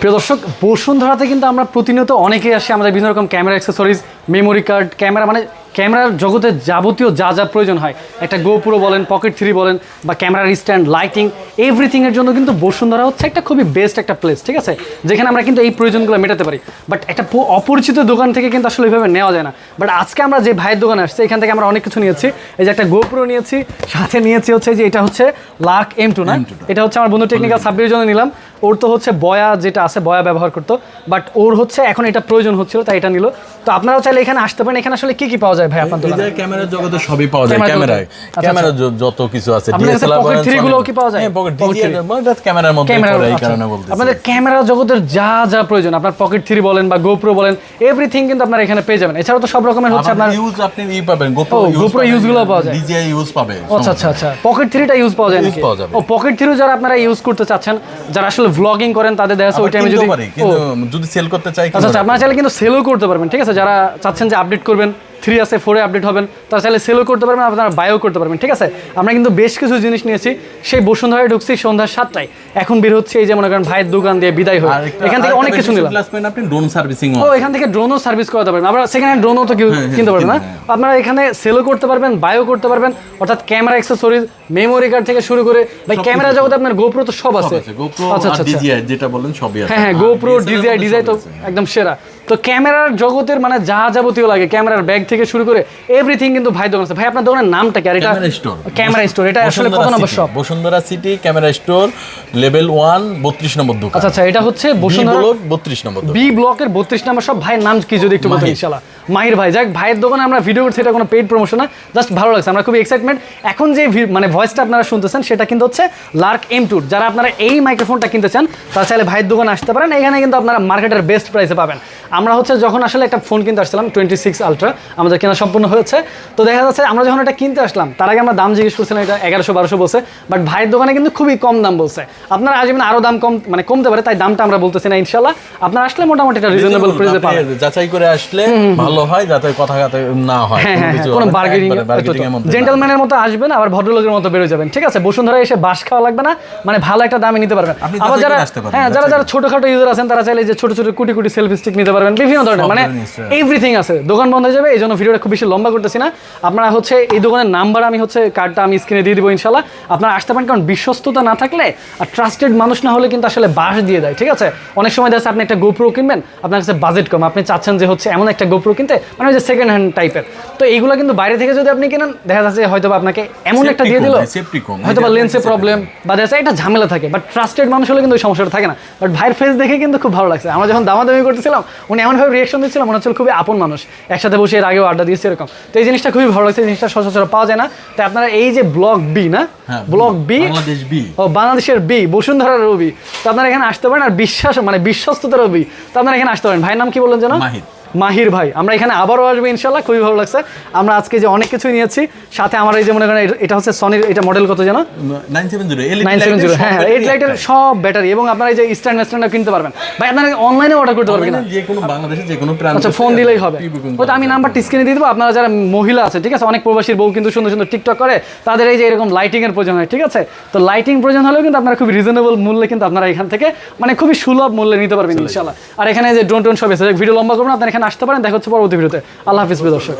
প্রিয় দর্শক, বসুন্ধরাতে কিন্তু আমরা প্রতিনিয়ত অনেকেই আসি আমাদের বিভিন্ন রকম camera accessories, memory card, camera মানে ক্যামেরার জগতে যাবতীয় যা যা প্রয়োজন হয়, একটা গোপ্রো বলেন, পকেট 3 বলেন, বা ক্যামেরার স্ট্যান্ড, লাইটিং, এভরিথিংয়ের জন্য কিন্তু বসুন্ধরা হচ্ছে একটা খুবই বেস্ট একটা প্লেস, ঠিক আছে, যেখানে আমরা কিন্তু এই প্রয়োজনগুলো মেটাতে পারি। বাট একটা অপরিচিত দোকান থেকে কিন্তু আসলে ওইভাবে নেওয়া যায় না। বাট আজকে আমরা যে ভাইয়ের দোকানে আসছি, এখান থেকে আমরা অনেক কিছু নিয়েছি। এই যে একটা গোপ্রো নিয়েছি, সাথে নিয়েছি হচ্ছে যে এটা হচ্ছে লার্ক M2 না, এটা হচ্ছে আমার বন্ধু টেকনিক্যাল সাব্বিরের জন্য নিলাম। ওর তো হচ্ছে বয়া যেটা আছে, বয়া ব্যবহার করতো, বাট ওর হচ্ছে এখন এটা প্রয়োজন হচ্ছিল, তাই এটা নিল। তো আপনারাও চাইলে এখানে আসতে পারেন। এখানে আসলে কি কি পাওয়া যায় ভাই আপনার দোকানে? ক্যামেরার জগতে সবই পাওয়া যায়। ক্যামেরা যত কিছু আছে, ডিএসএলআর পকেট 3 গুলো কি পাওয়া যায়? হ্যাঁ, পকেট ডিজিটাল ক্যামেরার মধ্যে পড়ে, এই কারণে বলতেছি। আপনাদের ক্যামেরা জগতের যা যা প্রয়োজন, আপনার পকেট 3 বলেন বা গোপ্রো বলেন, এভরিথিং কিন্তু আপনারা এখানে পেয়ে যাবেন। এছাড়াও তো সব রকমের হচ্ছে আপনার ইউজ, আপনি পাবেন গোপ্রো ইউজ গুলো পাওয়া যায়, ডিজিআই ইউজ পাবেন। আচ্ছা আচ্ছা আচ্ছা, পকেট 3টা ইউজ পাওয়া যায় নাকি? ও, পকেট 3 যারা আপনারা ইউজ করতে চাচ্ছেন, যারা আসলে ভ্লগিং করেন, তাদের দেখা যাচ্ছে ওই টাইমে যদি সেল করতে চাই, আচ্ছা আপনারা চাইলে কিন্তু সেলও করতে পারবেন, ঠিক আছে। যারা চাচ্ছেন যে আপডেট করবেন, 3 আছে 4 আপডেট হবেন, তারা চাইলে সেলও করতে পারবেন, আপনারা বায়ও করতে পারবেন, ঠিক আছে। আমরা কিন্তু বেশ কিছু জিনিস নিয়েছি। সেই বসুন্ধরায় ঢুকছি সন্ধ্যা 7টায়, এখন বের হচ্ছে এই যে মনে করেন ভাইয়ের দোকান দিয়ে বিদায় হয়ে, এখান থেকে অনেক কিছু নিলাম। আপনি ড্রোন সার্ভিসিং, এখান থেকে ড্রোনও সার্ভিস করাতে পারবেন, আবার সেখানে ড্রোনও তো কিনতে পারবেন না। আপনারা এখানে সেলও করতে পারবেন, বায়ও করতে পারবেন, অর্থাৎ ক্যামেরা অ্যাক্সেসরিজ, মেমোরি কার্ড থেকে শুরু করে ভাই ক্যামেরা জগতে আপনার গোপ্রো তো সব আছে। আচ্ছা আচ্ছা, ডিজিআই যেটা বলেন সবই আছে। হ্যাঁ, গোপ্রো, ডিজিআই তো একদম সেরা। তো ক্যামেরার জগতের মানে যা যাবতীয় লাগে, ক্যামেরার ব্যাগ থেকে শুরু করে এভরিথিং কিন্তু ভাই দোকান আছে। ভাই আপনার দোকানের নামটা কি? আর এটা ক্যামেরা স্টোর, এটা আসলে কত নম্বর shop? Bashundhara city camera store, level 1, 32 নম্বর দোকান। আচ্ছা আচ্ছা, এটা হচ্ছে বসুন্ধরা 32 নম্বর দোকান, বি ব্লকের 32 নম্বর শপ। ভাইয়ের নাম কি যদি একটু বলতেন ইনশাআল্লাহ? মাহির ভাই। যাক, ভাইয়ের দোকানে আমরা ভিডিও করছি, এটা কোনো পেইড প্রমোশন না, জাস্ট ভালো লাগছে, আমরা খুবই এক্সাইটমেন্ট। এখন যে মানে ভয়েসটা আপনারা শুনতেছেন, সেটা কিন্তু হচ্ছে লার্ক M2। যারা আপনারা এই মাইক্রোফোনটা কিনতে চান, তারা চাইলে ভাইয়ের দোকানে আসতে পারেন। এখানে কিন্তু আপনারা মার্কেটের বেস্ট প্রাইসে পাবেন। আমরা হচ্ছে যখন আসলে একটা ফোন কিনতে আসছিলাম, 26 আলট্রা আমাদের কেনা সম্পূর্ণ হয়েছে। তো দেখা যাচ্ছে আমরা যখন এটা কিনতে আসলাম, তার আগে আমরা দাম জিজ্ঞেস করছিলাম, এটা 1100-1200 বলছে, বাট ভাইয়ের দোকানে কিন্তু খুবই কম দাম বলছে। আপনারা আসবেন, আরও দাম কম মানে কমতে পারে, তাই দামটা আমরা বলতেছি না। ইনশাল্লাহ আপনারা আসলে মোটামুটি এটা রিজনেবল প্রাইসে পাবেন। যাচাই করে আসলে ভালো হয়, যাতে কথা না হয়, কোনো বার্গেনিং, জেন্টলম্যানের মতো আসবেন, আবার ভদ্রলোকের মতো বেরো যাবেন, ঠিক আছে। বসুন্ধরা এসে বাস খাওয়া লাগবে না, মানে ভালো একটা দামে নিতে পারবেন। আবার যারা যারা ছোটখাটো ইউজার আছেন, তারা চাইলে যে ছোট ছোট কুটি সেলফি স্টিক নিতে পারবেন, বিভিন্ন ধরনের মানে এভরিথিং আছে। দোকান বন্ধ হয়ে যাবে, এই জন্য ভিডিওটা খুব বেশি লম্বা করতেছি না। আপনারা হচ্ছে এই দোকানের নাম্বার, আমি হচ্ছে কার্ডটা আমি স্ক্রিনে দিয়ে দিব ইনশাল্লাহ। আপনারা আসতে পারেন, কারণ বিশ্বস্ততা না থাকলে আর ট্রাস্টেড মানুষ না হলে কিন্তু আসলে বাস দিয়ে দেয়, ঠিক আছে। অনেক সময় দেখা যাচ্ছে আপনি একটা গোপ্রো কিনবেন, আপনার কাছে বাজেট কম, আপনি চাচ্ছেন যে হচ্ছে এমন একটা গোপ্রো কিনতে, মানে ওই যে সেকেন্ড হ্যান্ড টাইপের। তো এইগুলো কিন্তু বাইরে থেকে যদি আপনি কিনেন, দেখা যাচ্ছে হয়তো আপনাকে এমন একটা দিয়ে দিল, হয়তো বা লেন্সে প্রবলেম বা দেখা যাচ্ছে একটা ঝামেলা থাকে। বাট ট্রাস্টেড মানুষ হলে কিন্তু ওই সমস্যাটা থাকে না। বাট ভাইয়ের ফেস দেখে কিন্তু খুব ভালো লাগছে। আমরা যখন দামাদামি করতেছিলাম, উনি এমনভাবে রিয়েকশন দিচ্ছিলাম, মনে হচ্ছিল খুবই আপন মানুষ, একসাথে বসে এর আগেও আড্ডা দিয়েছে এরকম। তো এই জিনিসটা খুবই ভালো লাগছে, এই জিনিসটা সচরাচর পাওয়া যায় না। তাই আপনারা এই যে ব্লক বি না, ব্লক বি, বাংলাদেশের বি, বসুন্ধরার রবি, তো আপনারা এখানে আসতে পারেন। আর মানে বিশ্বস্ততার রবি, তো আপনারা এখানে আসতে পারেন। ভাইয়ের নাম কি বললেন যেন? মাহির ভাই। আমরা এখানে আবারও আসবো ইনশাল্লাহ, খুবই ভালো লাগছে। আমরা আজকে যে অনেক কিছুই নিয়েছি, সাথে আমার এই যে মনে করেন এটা হচ্ছে সনির, এটা মডেল কত যেন 970, হ্যাঁ 8 লাইটের সব ব্যাটারি, এবং আপনারা এই যে স্ট্যান্ড কিনতে পারবেন। ভাই আপনারা অনলাইনে অর্ডার করতে পারবেন, যে কোনো বাংলাদেশে যে কোনো প্রান্তে, আচ্ছা ফোন দিলেই হবে। হয়তো আমি নাম্বারটা স্ক্রিনে দিয়ে দেবো। আপনারা যারা মহিলা আছে, ঠিক আছে, অনেক প্রবাসীর বউ কিন্তু সুন্দর সুন্দর টিকটক করে, তাদের এই যে এরকম লাইটিং এর প্রয়োজন হয়, ঠিক আছে। তো লাইটিং প্রয়োজন হলেও কিন্তু আপনারা খুব রিজনেবল মূল্যে কিন্তু আপনারা এখান থেকে মানে খুবই সুলভ মূল্যে নিতে পারবেন ইনশাল্লাহ। আর এখানে যে ড্রোন সব আছে, ভিডিও লম্বা করবেন, আপনারা এখানে আসতে পারেন। দেখা হচ্ছে পরবর্তী ভিডিওতে। আল্লাহ হাফিজ দর্শক।